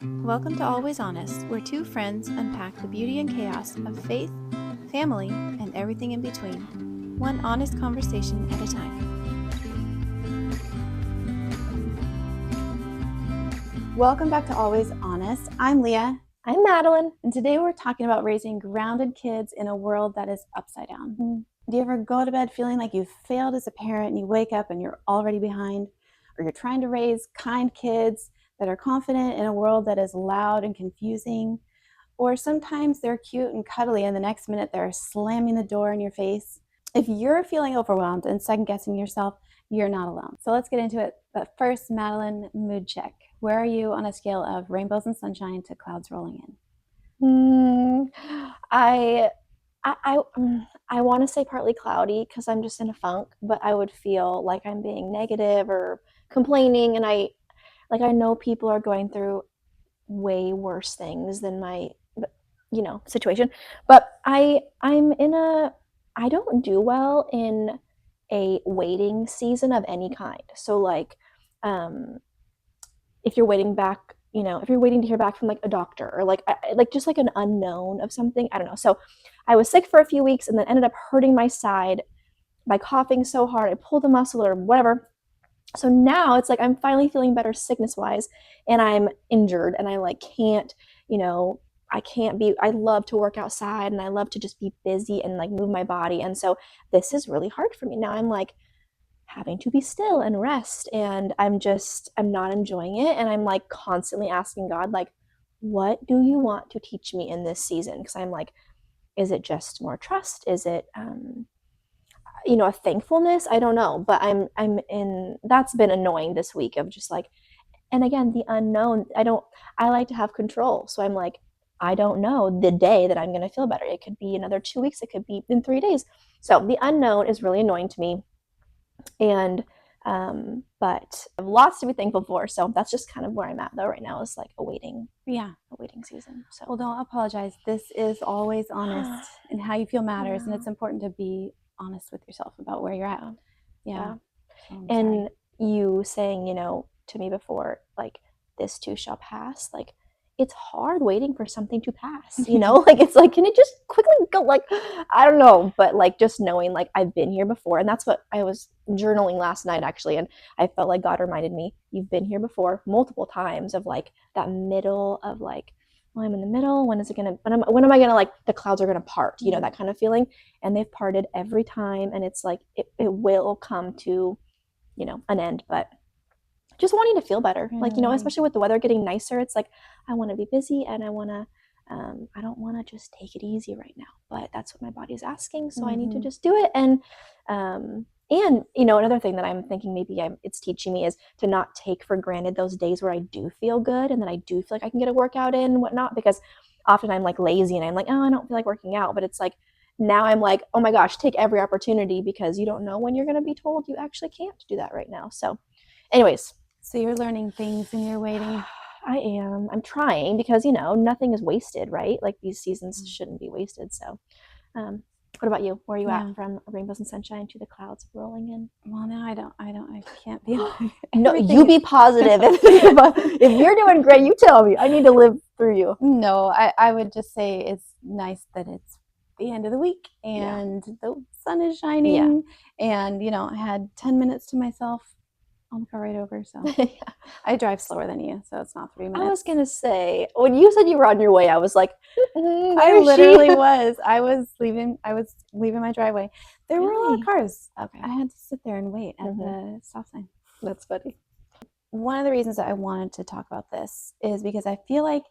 Welcome to Always Honest, where two friends unpack the beauty and chaos of faith, family, and everything in between, one honest conversation at a time. Welcome back to Always Honest. I'm Leah. I'm Madeline. And today we're talking about raising grounded kids in a world that is upside down. Do you ever go to bed feeling like you've failed as a parent and you wake up and you're already behind? Or you're trying to raise kind kids that are confident in a world that is loud and confusing? Or sometimes they're cute and cuddly and the next minute they're slamming the door in your face. If you're feeling overwhelmed and second guessing yourself, you're not alone. So let's get into it. But first, Madeline, mood check. Where are you on a scale of rainbows and sunshine to clouds rolling in? I want to say partly cloudy because I'm just in a funk, but I would feel like I'm being negative or complaining, and I know people are going through way worse things than my situation, but I don't do well in a waiting season of any kind. So like if you're waiting to hear back from like a doctor or like just like an unknown of something, I don't know. So I was sick for a few weeks and then ended up hurting my side by coughing so hard I pulled a muscle or whatever. So now it's like I'm finally feeling better sickness wise, and I'm injured and I like can't, I love to work outside and I love to just be busy and like move my body. And so this is really hard for me. Now I'm like having to be still and rest, and I'm not enjoying it, and I'm like constantly asking God, like, what do you want to teach me in this season? Because I'm like, is it just more trust? Is it a thankfulness? I don't know, but I'm in that's been annoying this week of just like, and again, the unknown. I like to have control, so I'm like, I don't know the day that I'm going to feel better. It could be another 2 weeks, it could be in 3 days. So the unknown is really annoying to me, and but I have lots to be thankful for. So that's just kind of where I'm at though right now, is like a waiting season. So Well, don't apologize. This is Always Honest, and how you feel matters, and it's important to be honest with yourself about where you're at. Yeah. And you saying, to me before, like, this too shall pass, like, it's hard waiting for something to pass, like, it's like, can it just quickly go, like, I don't know, but like just knowing like I've been here before. And that's what I was journaling last night actually, and I felt like God reminded me, you've been here before multiple times, of like that middle of like, well, I'm in the middle, when am I gonna, like, the clouds are gonna part, that kind of feeling. And they've parted every time, and it's like it will come to an end. But just wanting to feel better, like, especially with the weather getting nicer, it's like I want to be busy, and I don't want to just take it easy right now, but that's what my body is asking, so I need to just do it. And another thing that I'm thinking maybe it's teaching me is to not take for granted those days where I do feel good and that I do feel like I can get a workout in and whatnot, because often I'm like lazy and I'm like, oh, I don't feel like working out. But it's like, now I'm like, oh my gosh, take every opportunity, because you don't know when you're going to be told you actually can't do that right now. So anyways. So you're learning things and you're waiting. I am. I'm trying, because, nothing is wasted, right? Like, these seasons shouldn't be wasted. So what about you? Where are you at from rainbows and sunshine to the clouds rolling in? Well, now I can't be like, no, you be positive. If you're doing great, you tell me. I need to live through you. No, I would just say it's nice that it's the end of the week and the sun is shining, and I had 10 minutes to myself on the car ride over. So I drive slower than you, so it's not 3 minutes. I was gonna say, when you said you were on your way, I was like, I literally was. I was leaving my driveway. There were a lot of cars. Okay. I had to sit there and wait at the stop sign. That's funny. One of the reasons that I wanted to talk about this is because I feel like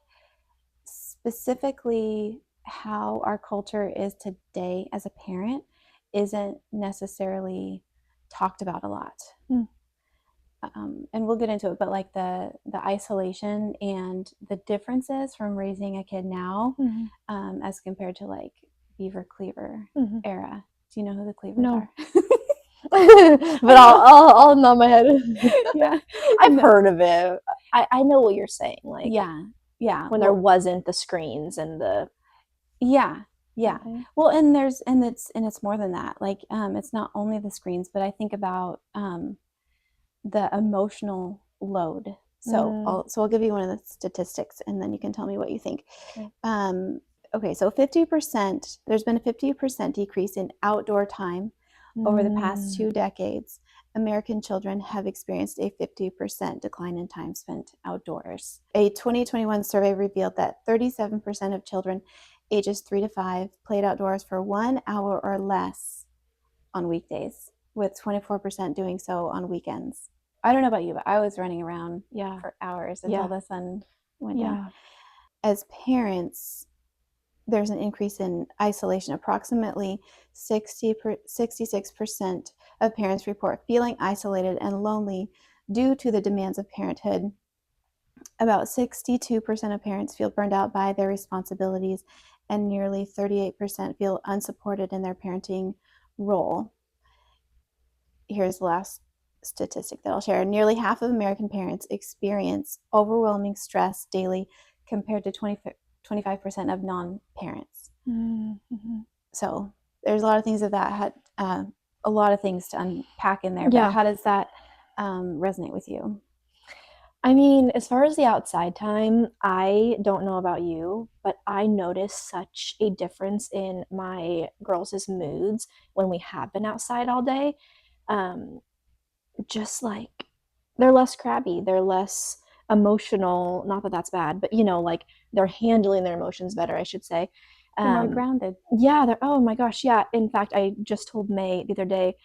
specifically how our culture is today as a parent isn't necessarily talked about a lot. And we'll get into it, but like the isolation and the differences from raising a kid now as compared to like Beaver Cleaver era. Do you know who the Cleavers are? But I'll nod my head. Yeah, I've heard of it. I know what you're saying. Like, yeah. When there wasn't the screens and the Well, and it's more than that. Like, it's not only the screens, but I think about the emotional load So I'll give you one of the statistics, and then you can tell me what you think. Okay. Okay, so 50%. There's been a 50% decrease in outdoor time over the past 2 decades. American children have experienced a 50% decline in time spent outdoors. A 2021 survey revealed that 37% of children ages 3 to 5 played outdoors for 1 hour or less on weekdays, with 24% doing so on weekends. I don't know about you, but I was running around for hours until the sun went down. As parents, there's an increase in isolation. Approximately 66% of parents report feeling isolated and lonely due to the demands of parenthood. About 62% of parents feel burned out by their responsibilities, and nearly 38% feel unsupported in their parenting role. Here's the last statistic that I'll share. Nearly half of American parents experience overwhelming stress daily, compared to 25% of non-parents. Mm-hmm. So there's a lot of things that had a lot of things to unpack in there. But Yeah. how does that resonate with you? I mean, as far as the outside time, I don't know about you, but I notice such a difference in my girls' moods when we have been outside all day. Just like they're less crabby, they're less emotional. Not that that's bad, but like they're handling their emotions better, I should say. They're more grounded. Yeah, they're, oh my gosh, yeah. In fact, I just told May the other day,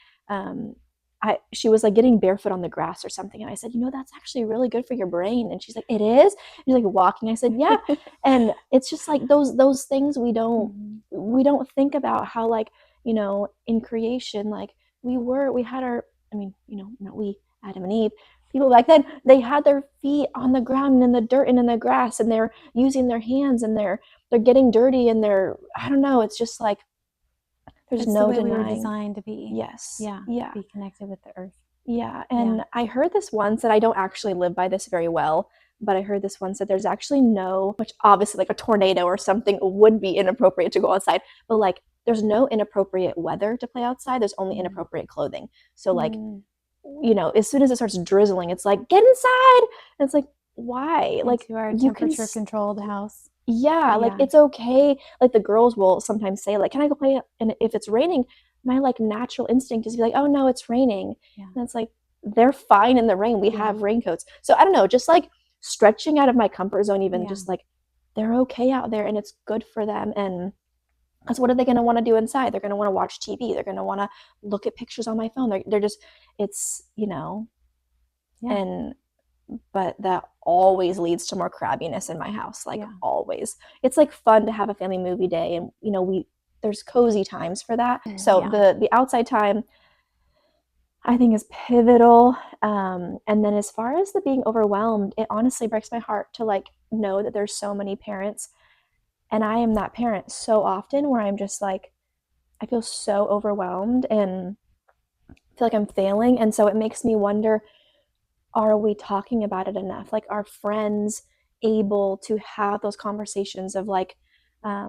she was like getting barefoot on the grass or something, and I said, that's actually really good for your brain. And she's like, it is? She's like, walking. I said, yeah. And it's just like those things we don't think about, how like, in creation, like we had our, I mean, not we, Adam and Eve, people back then, they had their feet on the ground and in the dirt and in the grass, and they're using their hands, and they're getting dirty, and I don't know, it's just like there's it's no the way denying. we were designed to be. Yes. Yeah. Yeah. Be connected with the earth. Yeah. And I heard this once, that I don't actually live by this very well, but I heard this once that there's actually which obviously like a tornado or something would be inappropriate to go outside, but like there's no inappropriate weather to play outside. There's only inappropriate clothing. So like, as soon as it starts drizzling, it's like, get inside. And it's like, why? Like, to our you can temperature controlled house. Yeah, like it's okay. Like the girls will sometimes say, like, can I go play? And if it's raining, my like natural instinct is to be like, oh no, it's raining. And it's like, they're fine in the rain. We have raincoats. So I don't know, just like stretching out of my comfort zone, even just like they're okay out there and it's good for them. And because what are they going to want to do inside? They're going to want to watch TV. They're going to want to look at pictures on my phone. They're just, it's, and but that always leads to more crabbiness in my house, like always. It's like fun to have a family movie day, and there's cozy times for that. So the outside time, I think, is pivotal. And then as far as the being overwhelmed, it honestly breaks my heart to like know that there's so many parents, and I am that parent so often, where I'm just like, I feel so overwhelmed and feel like I'm failing. And so it makes me wonder, are we talking about it enough? Like, are friends able to have those conversations of like, I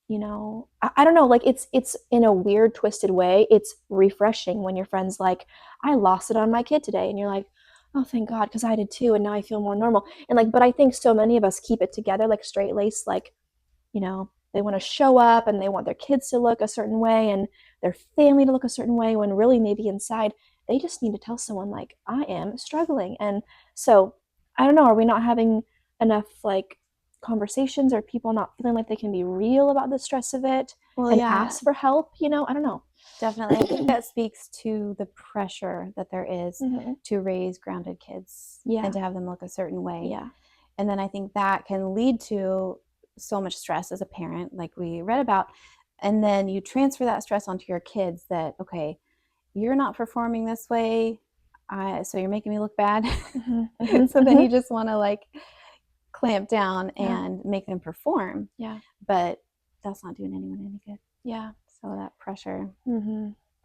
don't know, like it's in a weird, twisted way, it's refreshing when your friend's like, I lost it on my kid today. And you're like, oh, thank God, because I did too. And now I feel more normal. And like, but I think so many of us keep it together, like straight laced, like, they want to show up and they want their kids to look a certain way and their family to look a certain way, when really maybe inside they just need to tell someone, like, I am struggling. And so I don't know, are we not having enough like conversations, or people not feeling like they can be real about the stress of it and ask for help? I don't know. Definitely. I think that speaks to the pressure that there is to raise grounded kids and to have them look a certain way. And then I think that can lead to so much stress as a parent, like we read about. And then you transfer that stress onto your kids, that, okay, you're not performing this way, so you're making me look bad. So then you just want to like clamp down and make them perform. But that's not doing anyone any good. So that pressure.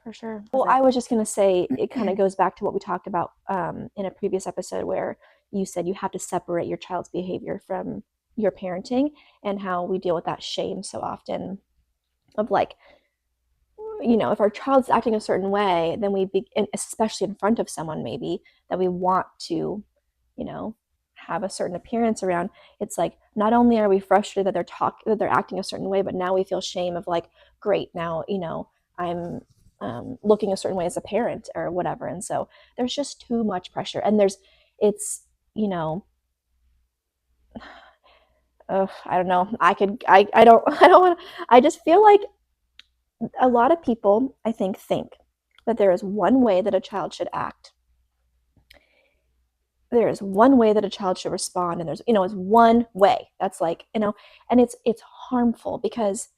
For sure. Well, I was just going to say, it kind of goes back to what we talked about in a previous episode, where you said you have to separate your child's behavior from your parenting, and how we deal with that shame so often of like, if our child's acting a certain way, then especially in front of someone maybe that we want to, have a certain appearance around, it's like not only are we frustrated that they're acting a certain way, but now we feel shame of like, great, now I'm looking a certain way as a parent or whatever. And so there's just too much pressure, and it's you know I don't know. I don't I don't want. I just feel like a lot of people, I think that there is one way that a child should act. There is one way that a child should respond, and there's it's one way. That's like, and it's harmful because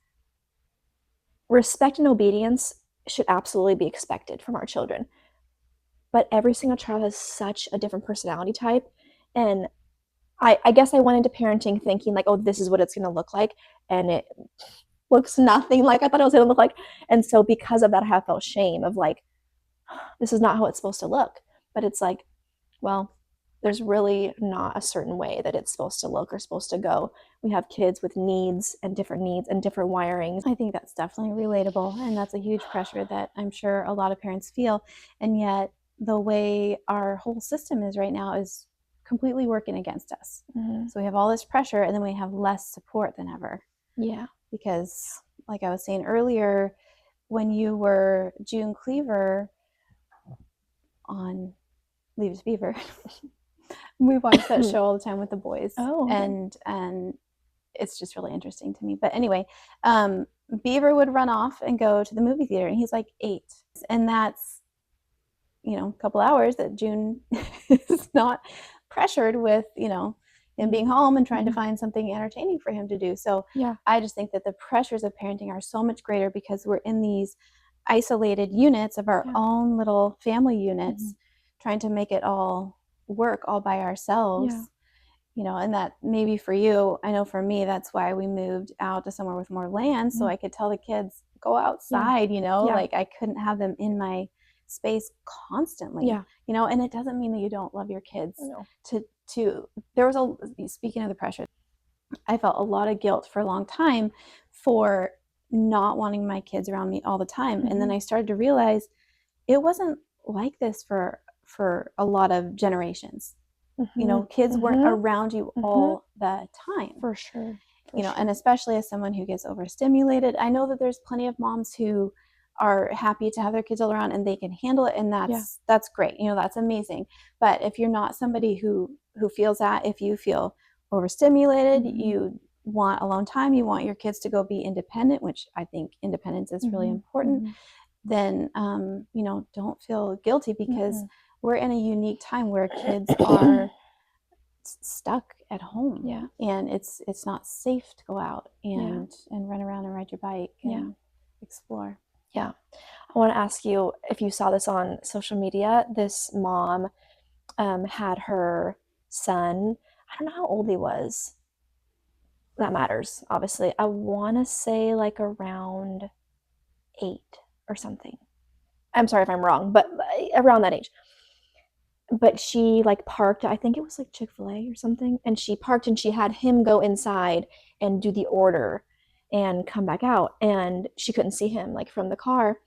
respect and obedience should absolutely be expected from our children. But every single child has such a different personality type, and I guess I went into parenting thinking like, oh, this is what it's going to look like, and it looks nothing like I thought it was going to look like. And so because of that, I have felt shame of like, this is not how it's supposed to look. But it's like, well, there's really not a certain way that it's supposed to look or supposed to go. We have kids with needs and different wirings. I think that's definitely relatable, and that's a huge pressure that I'm sure a lot of parents feel. And yet, the way our whole system is right now is completely working against us. Mm-hmm. So we have all this pressure, and then we have less support than ever. Yeah. Because, like I was saying earlier, when you were June Cleaver on Leave It to Beaver, we watched that show all the time with the boys. Oh, okay. And it's just really interesting to me. But anyway, Beaver would run off and go to the movie theater, and he's like 8. And that's, a couple hours that June is not pressured with, him being home and trying to find something entertaining for him to do. So yeah. I just think that the pressures of parenting are so much greater because we're in these isolated units of our own little family units, trying to make it all work all by ourselves. And that maybe for you, I know for me, that's why we moved out to somewhere with more land, so I could tell the kids, go outside, like I couldn't have them in my space constantly, and it doesn't mean that you don't love your kids. No. There was speaking of the pressure, I felt a lot of guilt for a long time for not wanting my kids around me all the time. And then I started to realize it wasn't like this for a lot of generations. Kids weren't around you all the time. For sure. And especially as someone who gets overstimulated, I know that there's plenty of moms who are happy to have their kids all around and they can handle it, and that's great. That's amazing. But if you're not somebody who feels that, if you feel overstimulated, you want alone time, you want your kids to go be independent, which I think independence is really important, then don't feel guilty, because we're in a unique time where kids are stuck at home, and it's not safe to go out and run around and ride your bike and explore. I want to ask you if you saw this on social media. This mom had her son, I don't know how old he was, that matters obviously, I want to say like around 8 or something. I'm sorry if I'm wrong, but around that age. But she like parked, I think it was like Chick-fil-A or something, and she parked and she had him go inside and do the order and come back out, and she couldn't see him like from the car.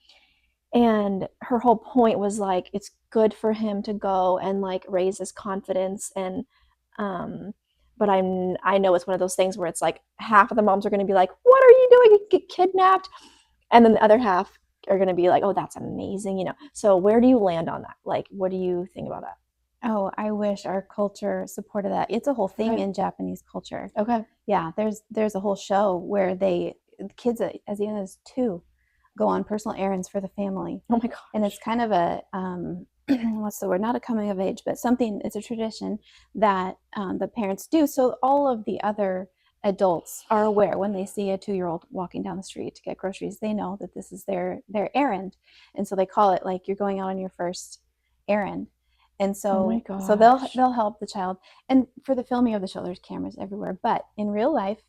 And her whole point was like, it's good for him to go and like raise his confidence. And but I know it's one of those things where it's like half of the moms are going to be like, what are you doing, get kidnapped, and then the other half are going to be like, oh, that's amazing. So where do you land on that? Like, what do you think about that? Oh, I wish our culture supported that. It's a whole thing in Japanese culture. Okay. Yeah, there's a whole show where kids as young as 2 go on personal errands for the family. Oh my gosh. And it's kind of a what's the word? Not a coming of age, but something. It's a tradition that the parents do. So all of the other adults are aware when they see a 2-year-old walking down the street to get groceries. They know that this is their errand, and so they call it like you're going out on your first errand. And so, so they'll help the child. And for the filming of the show, there's cameras everywhere. But in real life,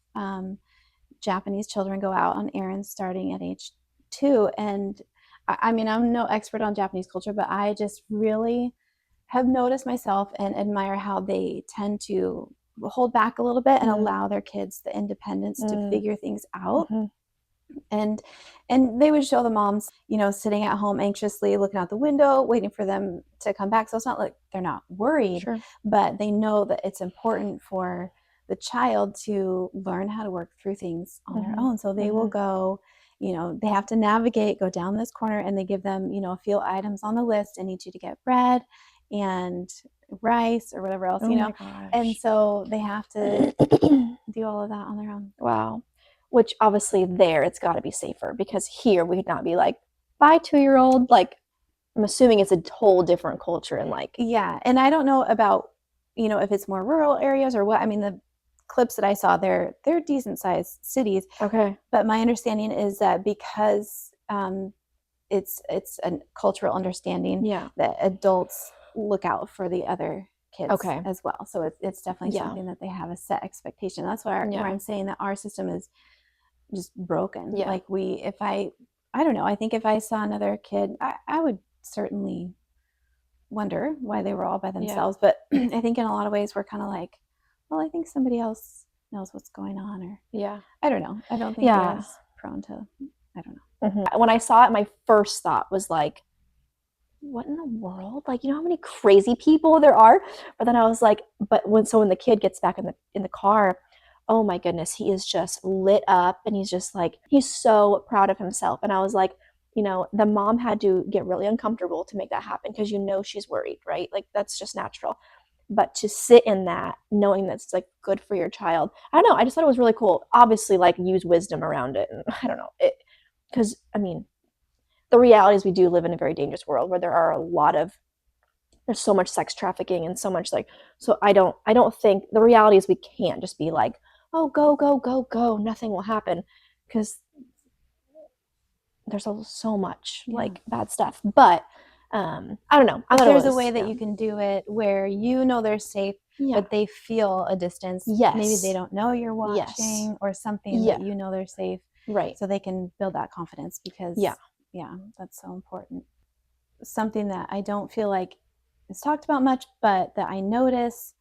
Japanese children go out on errands starting at age 2. And I mean, I'm no expert on Japanese culture, but I just really have noticed myself and admire how they tend to hold back a little bit and allow their kids the independence to figure things out. and they would show the moms, sitting at home anxiously looking out the window waiting for them to come back. So it's not like they're not worried, Sure. but they know that it's important for the child to learn how to work through things on their own. So they will go, they have to navigate, go down this corner, and they give them, a few items on the list. I need you to get bread and rice or whatever else, Oh my gosh. and so they have to do all of that on their own. Wow. Which obviously there it's got to be safer, because here we could not be like, bye 2-year-old. Like, I'm assuming it's a whole different culture, and like, Yeah, and I don't know about, if it's more rural areas or what. I mean, the clips that I saw, they're decent sized cities, okay, but my understanding is that because it's a cultural understanding yeah, that adults look out for the other kids okay, as well. So it's definitely yeah, something that they have a set expectation. That's where yeah, I'm saying that our system is just broken. yeah, Like if I don't know, I think if I saw another kid, I would certainly wonder why they were all by yeah, themselves. But I think in a lot of ways we're kind of like, well, I think somebody else knows what's going on, or yeah, I don't know. I don't think yeah. they're as prone to, I don't know. When I saw it, my first thought was like, what in the world? Like, you know how many crazy people there are? But then I was like, but when the kid gets back in the car, oh my goodness, he is just lit up, and he's just like, he's so proud of himself. And I was like, the mom had to get really uncomfortable to make that happen, because she's worried, right? Like, that's just natural. But to sit in that, knowing that's like good for your child, I don't know. I just thought it was really cool. Obviously, like, use wisdom around it, and I don't know it, because I mean, the reality is we do live in a very dangerous world where there's so much sex trafficking and so much, like, so I don't think the reality is we can't just be like, oh, go go go go, nothing will happen, because there's so much like bad stuff. But I don't know. I If thought there's it a was, way that you can do it where they're safe, yeah, but they feel a distance. yes, Maybe they don't know you're yes, watching or something, yeah, but they're safe, right, so they can build that confidence. Because yeah, that's so important. Something that I don't feel like is talked about much, but that I notice,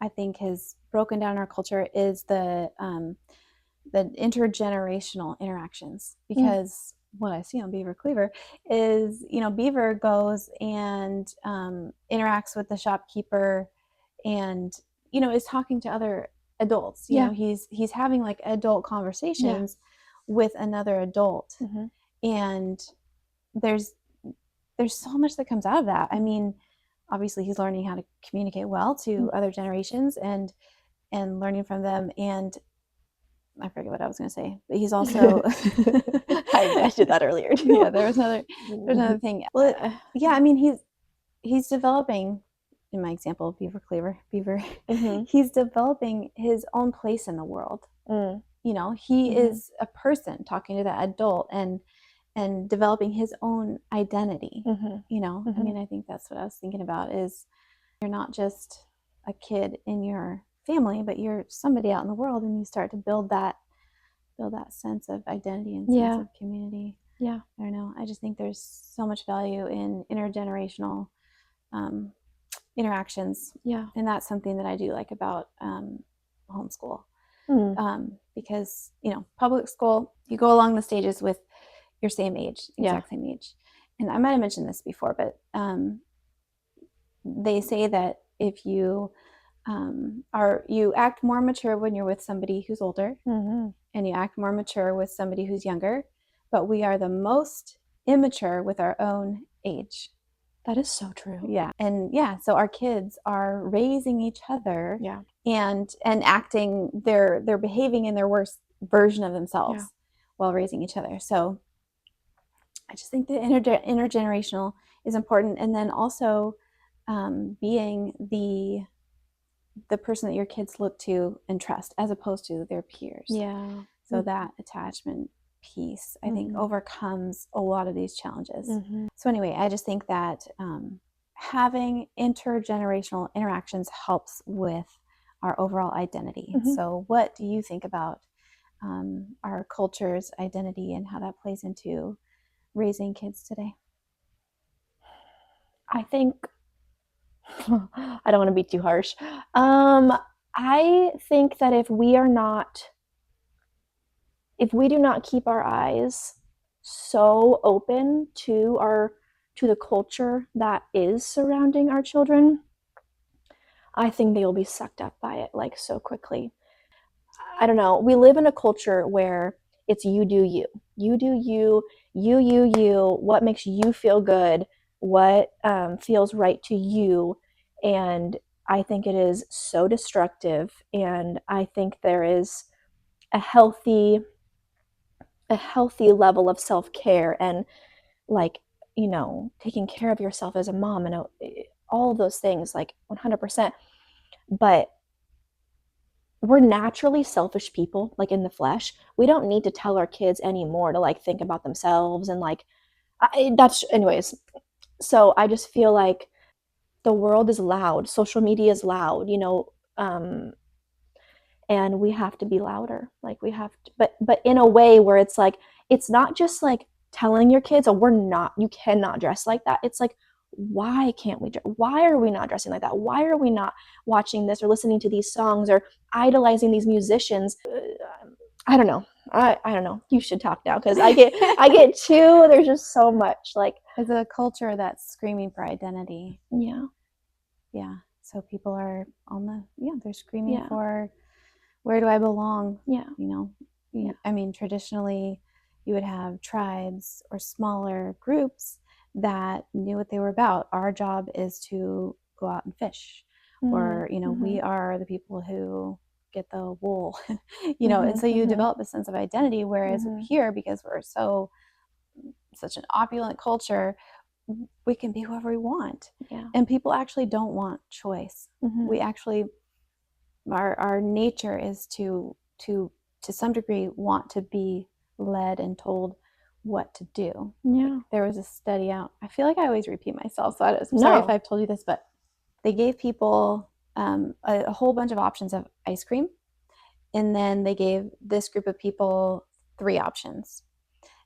I think has broken down our culture, is the intergenerational interactions. Because what I see on Beaver Cleaver is, Beaver goes and interacts with the shopkeeper, and is talking to other adults. yeah, He's having like adult yeah, conversations with another adult, and there's so much that comes out of that. I mean, obviously he's learning how to communicate well to other generations, and learning from them. And I forget what I was going to say, but he's also I did that earlier too. Yeah, there's another thing. Well, yeah, I mean, he's developing, in my example of Beaver, he's developing his own place in the world. He is a person talking to that adult, and developing his own identity. I mean, I think that's what I was thinking about, is you're not just a kid in your family, but you're somebody out in the world, and you start to build that sense of identity and sense of community. Yeah. I don't know. I just think there's so much value in intergenerational interactions. Yeah. And that's something that I do like about homeschool. Because, public school, you go along the stages with your same age, exact same age. And I might have mentioned this before, but they say that if you you act more mature when you're with somebody who's older, and you act more mature with somebody who's younger, but we are the most immature with our own age. That is so true. Yeah. And so our kids are raising each other, and acting, they're behaving in their worst version of themselves while raising each other. So I just think that intergenerational is important. And then also being the person that your kids look to and trust, as opposed to their peers. Yeah. So that attachment piece, I think, overcomes a lot of these challenges. So anyway, I just think that having intergenerational interactions helps with our overall identity. So what do you think about our culture's identity and how that plays into raising kids today? I think I don't want to be too harsh. I think that if we are not if we do not keep our eyes so open to the culture that is surrounding our children, I think they will be sucked up by it like so quickly. I don't know. We live in a culture where it's you do you. You do you, what makes you feel good, what feels right to you. And I think it is so destructive. And I think there is a healthy level of self-care and like, taking care of yourself as a mom and all of those things, like 100%. But we're naturally selfish people, like in the flesh. We don't need to tell our kids anymore to like think about themselves and like that's anyways. So I just feel like the world is loud, social media is loud, um, and we have to be louder. Like we have to, but in a way where it's like it's not just like telling your kids, "Oh, you cannot dress like that." It's like, why can't we? Why are we not dressing like that? Why are we not watching this or listening to these songs or idolizing these musicians? I don't know. I don't know. You should talk now because I get too. There's just so much like It's a culture that's screaming for identity. yeah. Yeah. So people are they're screaming Yeah. for, where do I belong? Yeah. Yeah. I mean, traditionally, you would have tribes or smaller groups that knew what they were about. Our job is to go out and fish, or we are the people who get the wool, and so you develop a sense of identity. Whereas here, because we're such an opulent culture, we can be whoever we want. Yeah. And people actually don't want choice. We actually, our nature is to some degree want to be led and told what to do. Yeah. There was a study out. I feel like I always repeat myself, so I'm sorry if I've told you this, but they gave people a whole bunch of options of ice cream, and then they gave this group of people 3 options.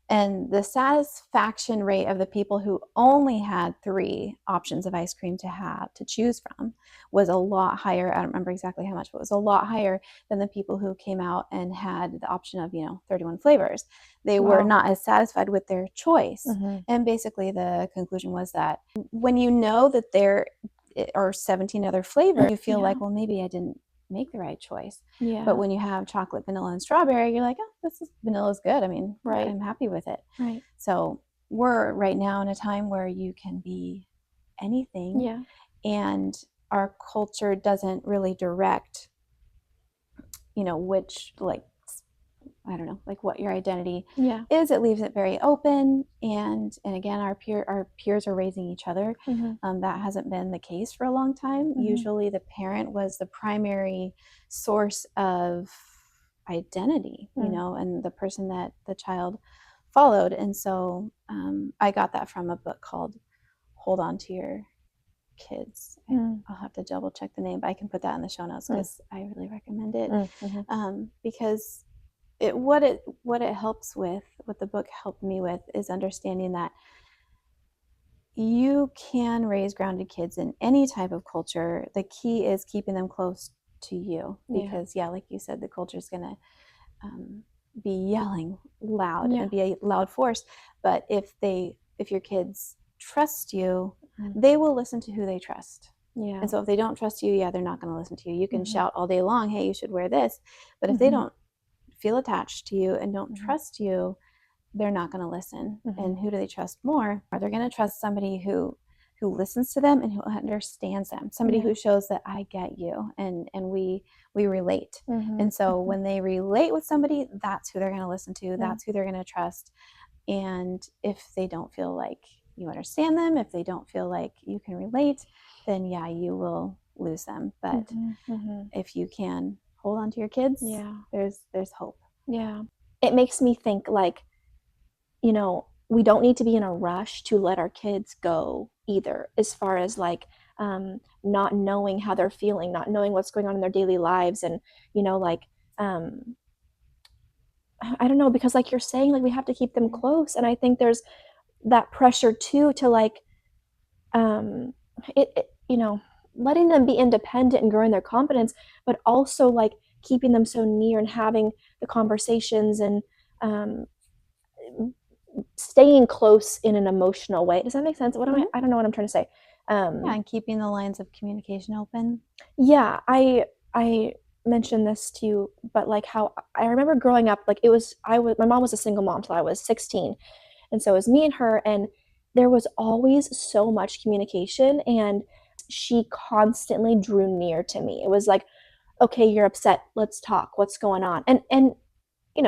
And the satisfaction rate of the people who only had 3 options of ice cream to choose from was a lot higher. I don't remember exactly how much, but it was a lot higher than the people who came out and had the option of 31 flavors. They were not as satisfied with their choice. And basically the conclusion was that when you know that there are 17 other flavors, you feel like, well, maybe I didn't make the right choice. Yeah. But when you have chocolate, vanilla, and strawberry, you're like, oh, vanilla is good. I mean, Right. I'm happy with it. Right. So we're right now in a time where you can be anything. Yeah. And our culture doesn't really direct, which, like, I don't know, like what your identity Yeah. is. It leaves it very open. And again, our peers are raising each other. That hasn't been the case for a long time. Usually the parent was the primary source of identity, and the person that the child followed. And so I got that from a book called Hold On to Your Kids. I'll have to double check the name, but I can put that in the show notes because I really recommend it. Because what it helps with, what the book helped me with, is understanding that you can raise grounded kids in any type of culture. The key is keeping them close to you, because like you said, the culture is going to be yelling loud and be a loud force. But if your kids trust you, they will listen to who they trust. Yeah. And so if they don't trust you, they're not going to listen to you. You can shout all day long, hey, you should wear this. But if they don't feel attached to you and don't trust you, they're not going to listen. And who do they trust more? Are they going to trust somebody who listens to them and who understands them, somebody who shows that I get you, and we relate. And so when they relate with somebody, that's who they're going to listen to. That's who they're going to trust. And if they don't feel like you understand them, if they don't feel like you can relate, then you will lose them. But if you can hold on to your kids, there's hope. Yeah. It makes me think like, we don't need to be in a rush to let our kids go either, as far as like not knowing how they're feeling, not knowing what's going on in their daily lives. And, like, I don't know, because like you're saying, like we have to keep them close. And I think there's that pressure too, to like, letting them be independent and growing their confidence, but also like keeping them so near and having the conversations and um, staying close in an emotional way. Does that make sense? What am I don't know what I'm trying to say. Yeah, and keeping the lines of communication open. Yeah, I mentioned this to you, but like how I remember growing up, like my mom was a single mom till I was 16. And so it was me and her, and there was always so much communication, and she constantly drew near to me. It was like, okay, you're upset, let's talk, what's going on? And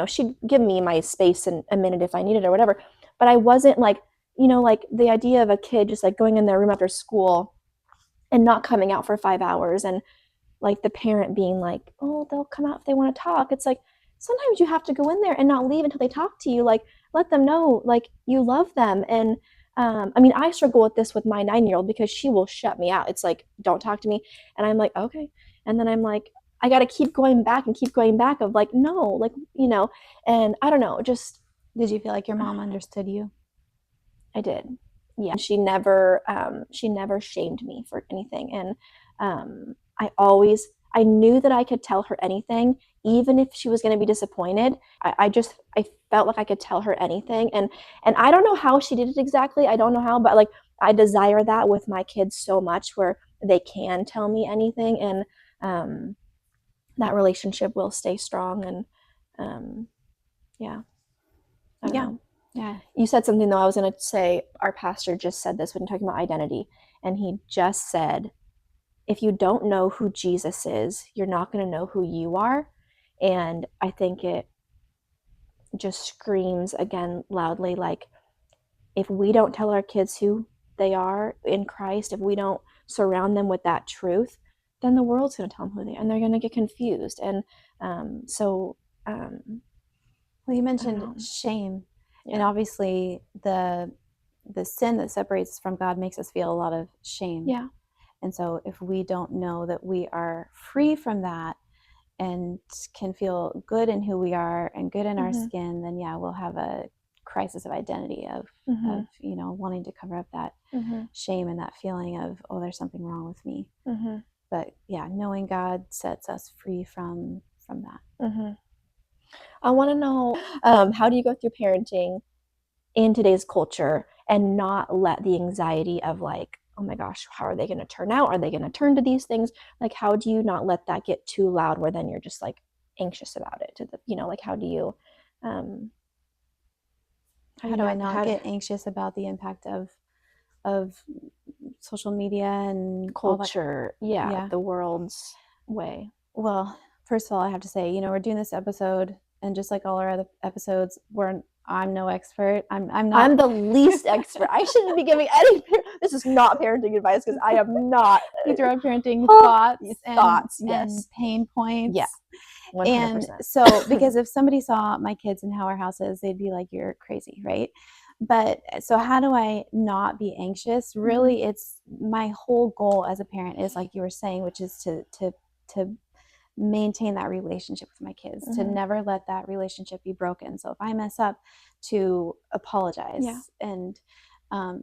she'd give me my space in a minute if I needed or whatever. But I wasn't like, like the idea of a kid just like going in their room after school and not coming out for 5 hours, and like the parent being like, oh, they'll come out if they want to talk. It's like sometimes you have to go in there and not leave until they talk to you. Like, let them know like you love them. And I mean, I struggle with this with my 9-year-old because she will shut me out. It's like, don't talk to me. And I'm like, okay. And then I'm like, I got to keep going back and keep going back of like, no, like, and I don't know, just. Did you feel like your mom understood you? I did. Yeah. She never shamed me for anything. And I knew that I could tell her anything, even if she was going to be disappointed. I felt like I could tell her anything. And I don't know how she did it exactly. I don't know how, but like, I desire that with my kids so much where they can tell me anything. And that relationship will stay strong. And yeah. I don't know. Yeah. You said something though. I was going to say our pastor just said this when talking about identity, and he just said, if you don't know who Jesus is, you're not going to know who you are. And I think it just screams again loudly, like, if we don't tell our kids who they are in Christ, if we don't surround them with that truth, then the world's going to tell them who they are, and they're going to get confused. And so well, you mentioned shame. Yeah. And obviously the sin that separates us from God makes us feel a lot of shame. Yeah. And so if we don't know that we are free from that and can feel good in who we are and good in our skin, then yeah, we'll have a crisis of identity of wanting to cover up that shame and that feeling of, oh, there's something wrong with me. But yeah, knowing God sets us free from that. I want to know, how do you go through parenting in today's culture and not let the anxiety of like, oh my gosh, how are they going to turn out? Are they going to turn to these things? Like, how do you not let that get too loud where then you're just like anxious about it? Like, how do you, how do I not get anxious about the impact of social media and culture? Yeah, the world's way. Well, first of all, I have to say, we're doing this episode, and just like all our other episodes, I'm no expert. I'm not. I'm the least expert. I shouldn't be giving any. This is not parenting advice because I am not. We throw out parenting thoughts, yes, and pain points. Yeah, 100%. And so, because if somebody saw my kids and how our house is, they'd be like, "You're crazy," right? But so, how do I not be anxious? Really, it's my whole goal as a parent is like you were saying, which is to maintain that relationship with my kids, to never let that relationship be broken. So if I mess up, to apologize. And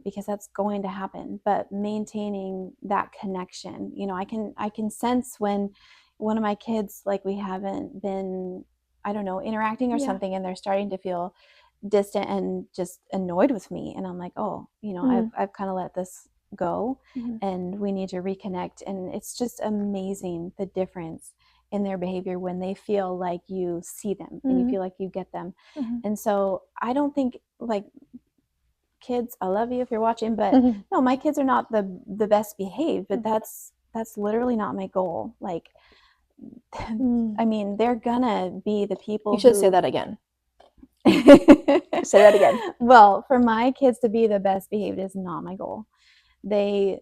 because that's going to happen, but maintaining that connection, I can sense when one of my kids, like, we haven't been, I don't know, interacting or something, and they're starting to feel distant and just annoyed with me, and I'm like, oh, I've kind of let this go, and we need to reconnect. And it's just amazing the difference in their behavior when they feel like you see them and you feel like you get them. And so I don't think, like, kids, I love you if you're watching, but no, my kids are not the best behaved, but that's literally not my goal. Like, I mean, they're gonna be the people. You should say that again. Say that again. Well, for my kids to be the best behaved is not my goal. They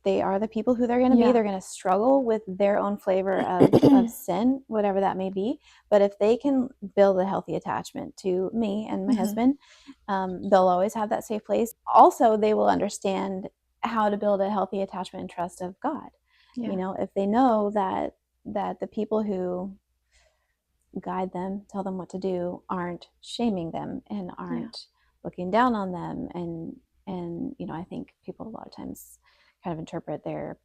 are the people who they're going to be. They're going to struggle with their own flavor of sin, whatever that may be. But if they can build a healthy attachment to me and my husband, they'll always have that safe place. Also, they will understand how to build a healthy attachment and trust of God. If they know that the people who guide them, tell them what to do, aren't shaming them and aren't looking down on them. And I think people a lot of times kind of interpret their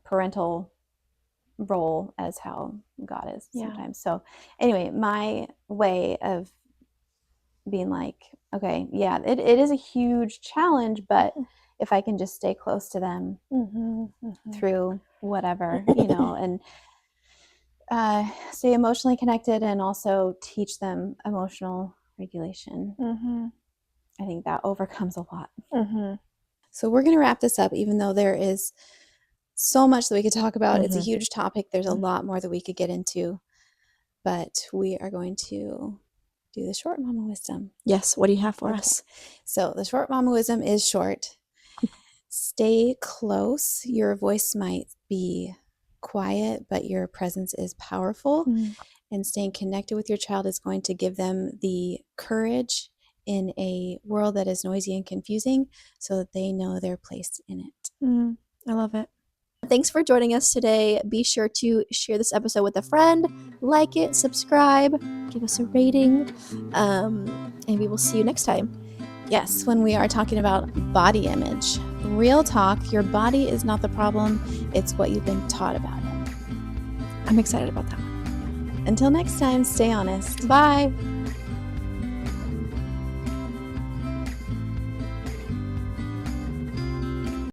parental role as how God is Yeah. sometimes. So anyway, my way of being like, okay, yeah, it is a huge challenge, but if I can just stay close to them through whatever, and stay emotionally connected and also teach them emotional regulation, I think that overcomes a lot. So we're going to wrap this up, even though there is so much that we could talk about. It's a huge topic. There's a lot more that we could get into, but we are going to do the short mama wisdom. Yes. What do you have for us? So the short mama wisdom is short. Stay close. Your voice might be quiet, but your presence is powerful. And staying connected with your child is going to give them the courage in a world that is noisy and confusing, so that they know their place in it. I love it. Thanks for joining us today. Be sure to share this episode with a friend, like it, subscribe, give us a rating, and we will see you next time. Yes, when we are talking about body image. Real talk, your body is not the problem, it's what you've been taught about it. I'm excited about that one. Until next time, stay honest. Bye.